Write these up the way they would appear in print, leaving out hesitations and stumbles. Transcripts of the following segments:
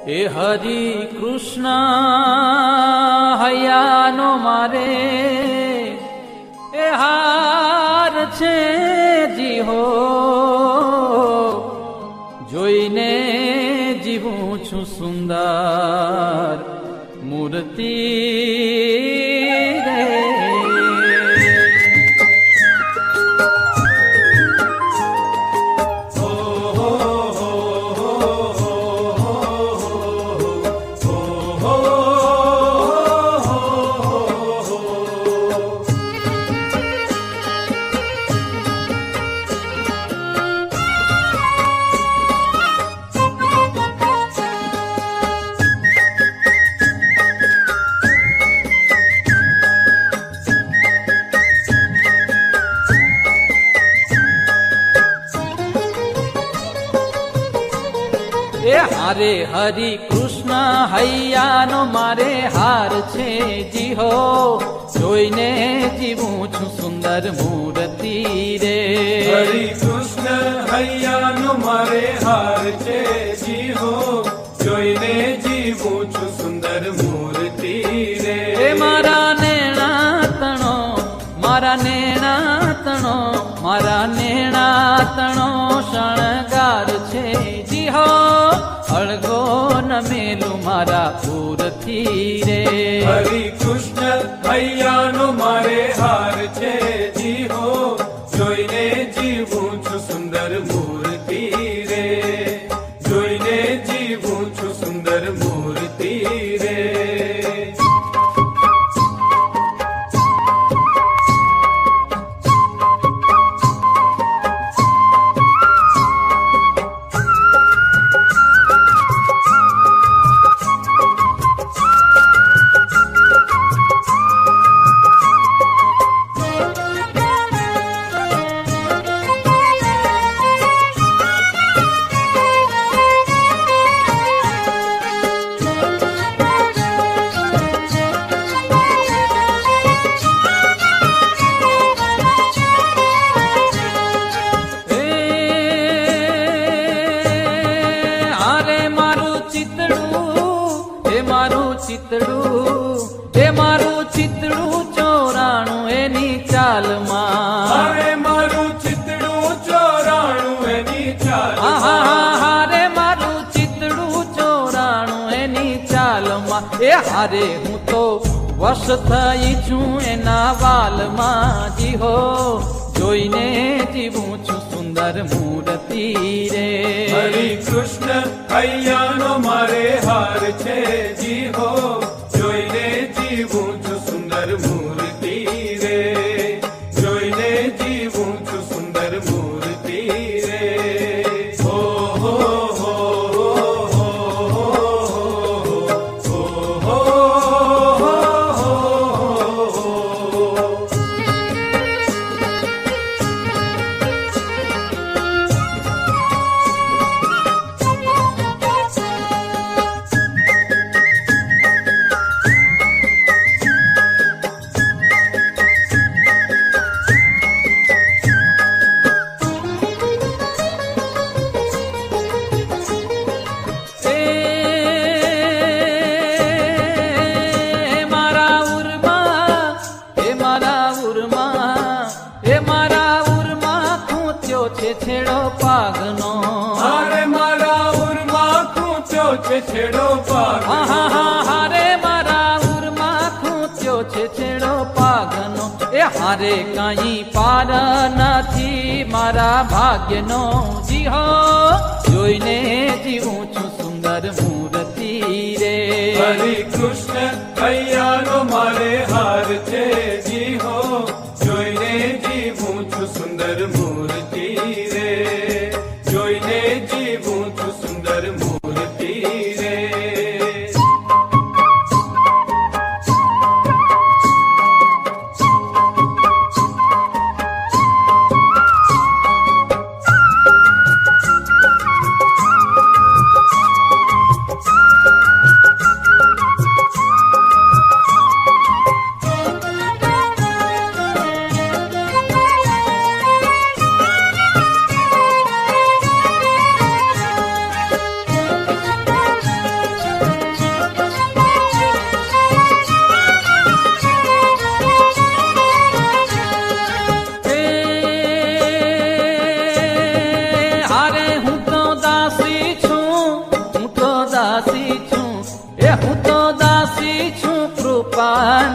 એ હરિ કૃષ્ણ હૈયાનો મારે એ હાર છે જી હો, જોઈને જીવું છું સુંદર મૂર્તિ રે. હારે હરિ કૃષ્ણ હૈયાનો મારે હાર છે જી હો, જોઈને જીવું છું સુંદર મૂર્તિ રે. હરિ કૃષ્ણ હૈયાનો મારે હાર છે જી હો, જોઈને જીવું છું સુંદર મૂર્તિ રે. એ મારા નેણા તણો, મારા નેણા તણો, મારા નેણા તણો શણગાર છે જી હો, અળગો ન મેલું મારા પૂરથી રે. હરિ કૃષ્ણ હૈયાનો મારે હાર છે જી હો, જોઈને જીવું છું સુંદર મૂર્તિ રે. જોઈને જીવું છું સુંદર મૂર્તિ રે. એ મારું ચિતડું ચોરાણું એની ચાલમાં, અરે મારું ચિતડું ચોરાણું એની ચાલમાં. હારે મારું ચિતડું ચોરાણું એની ચાલમાં. એ હારે હું તો વશ થઈ છું એના વાલમાં જી હો, જોઈને જીવું છું સુંદર મૂર્તિ રે. હરિ કૃષ્ણ હૈયાનો મારે હાર છે જી હો, જોઈને જીવું છું સુંદર મૂર્તિ રે. જોઈને જીવું છું સુંદર મૂર્તિ રે. હો હો હો હો હો છેડો પાગનો, હારે મારા ઉરમાં ખૂંચ્યો છે છેડો પાગનો. હારે મારા ઉરમાં ખૂંચ્યો છે છેડો પાગનો. એ હારે કાંઈ પાર નથી મારા ભાગ્યનો જી હો, જોઈને જીવું છું સુંદર મૂર્તિ રે. હરિ કૃષ્ણ હૈયાનો મારે હાર છે જી હો, જોઈને જીવું છું સુંદર મૂર્તિ રે. જોઈને જીવું છું સુંદર મૂર્તિ રે.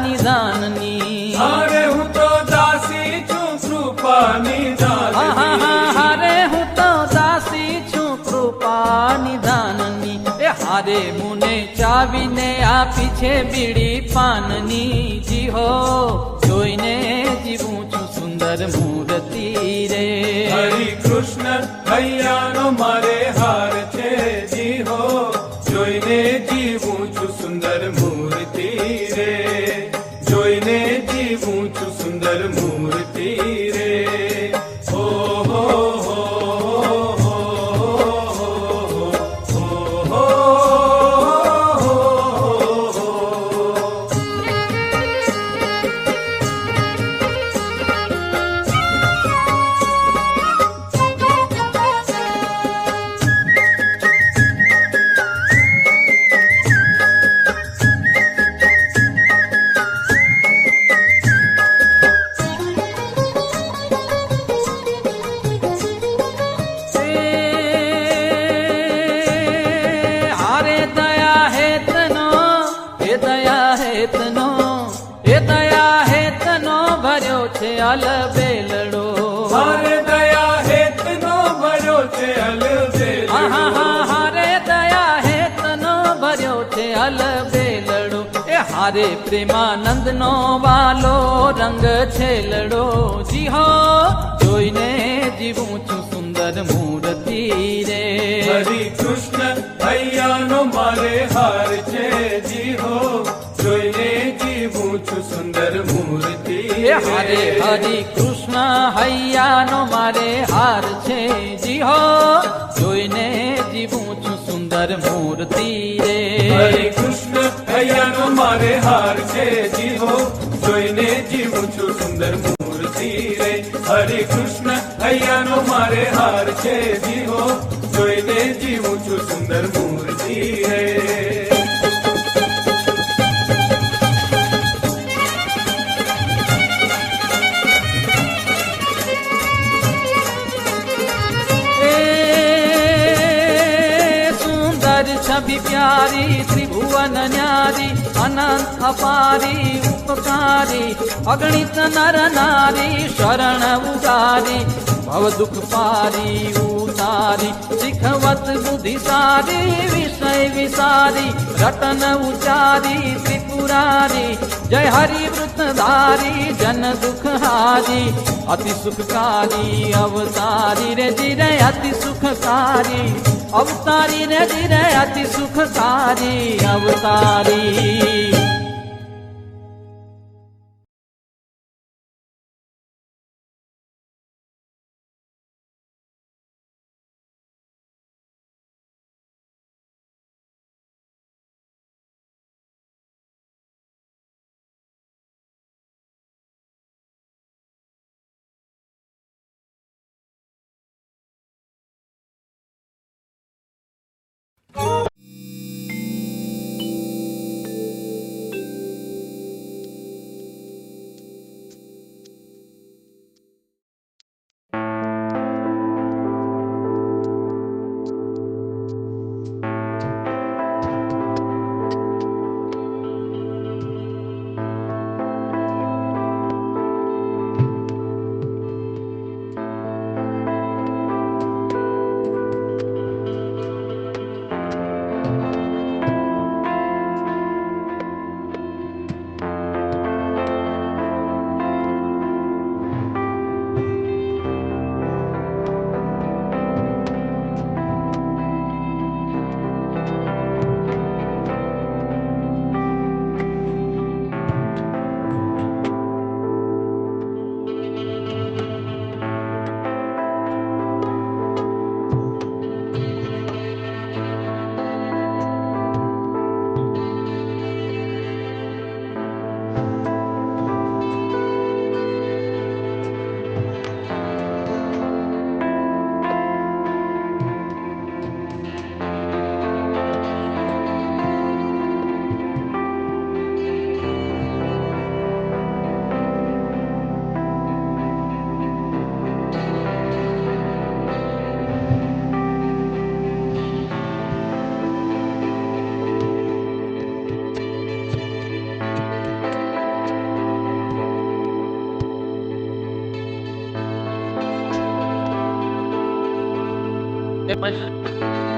નિદાનની. અરે હું તો દાસી છું કૃપા નિધાનની. હારે હું તો દાસી છું કૃપા નિદાનની. એ હારે મુને ચાવીને આપી છે બીડી પાનની. જી હો જોઈને જીવું છું સુંદર મૂર્તિ રે. હરિ કૃષ્ણ હૈયાનો મારે હાર છે જી હો જોઈને જીવું છું સુંદર મૂર્તિ રે. જોઈને જીવું છું સુંદર મૂર્તિ રે. હો હો હો હો હો હો હારે દયા હેતનો એ દયા હેતનો એ દયા હેતનો ભર્યો છે અલબેલડો. હારે દયા હેતનો ભર્યો છે અલબેલડો. હારે દયા હેતનો ભર્યો છે અલબેલડો. એ હારે પ્રેમાનંદનો વાલો રંગ છેલડો. જી હો જોઈને જીવું છું સુંદર મૂર્તિ રે. હરિ કૃષ્ણ હૈયાનો મારે હાર છે જી હો જોઈને જીવું છું સુંદર મૂર્તિ એ હારે હરિ કૃષ્ણ હૈયાનો મારે હાર છે. જી હો જોઈને જીવું છું સુંદર મૂર્તિ રે. હરિ કૃષ્ણ હૈયાનો મારે હાર છે જી હો જોઈને જીવું છું સુંદર મૂર્તિ રે. હરિ કૃષ્ણ હૈયાનો મારે હાર છે જી હો જોઈને જીવું છું સુંદર મૂર્તિ રે. સુંદર છબી પ્યારી ત્રિભુવન ન્યારી અનંત અપારી ઉપકારી અગણિત નર નારી શરણ ઉગારી ભવ દુઃખ પારી ઉતારી શીખવત બુદ્ધિ સારી વિષય વિસારી રટન ઉચારી ત્રિપુરારી જય હરિવૃત ધારી જન દુઃખ હારી અતિ સુખકારી અવતારી રે જીરે અતિ સુખકારી અવતારી રે જીરે અતિ સુખકારી અવતારી. નમઃ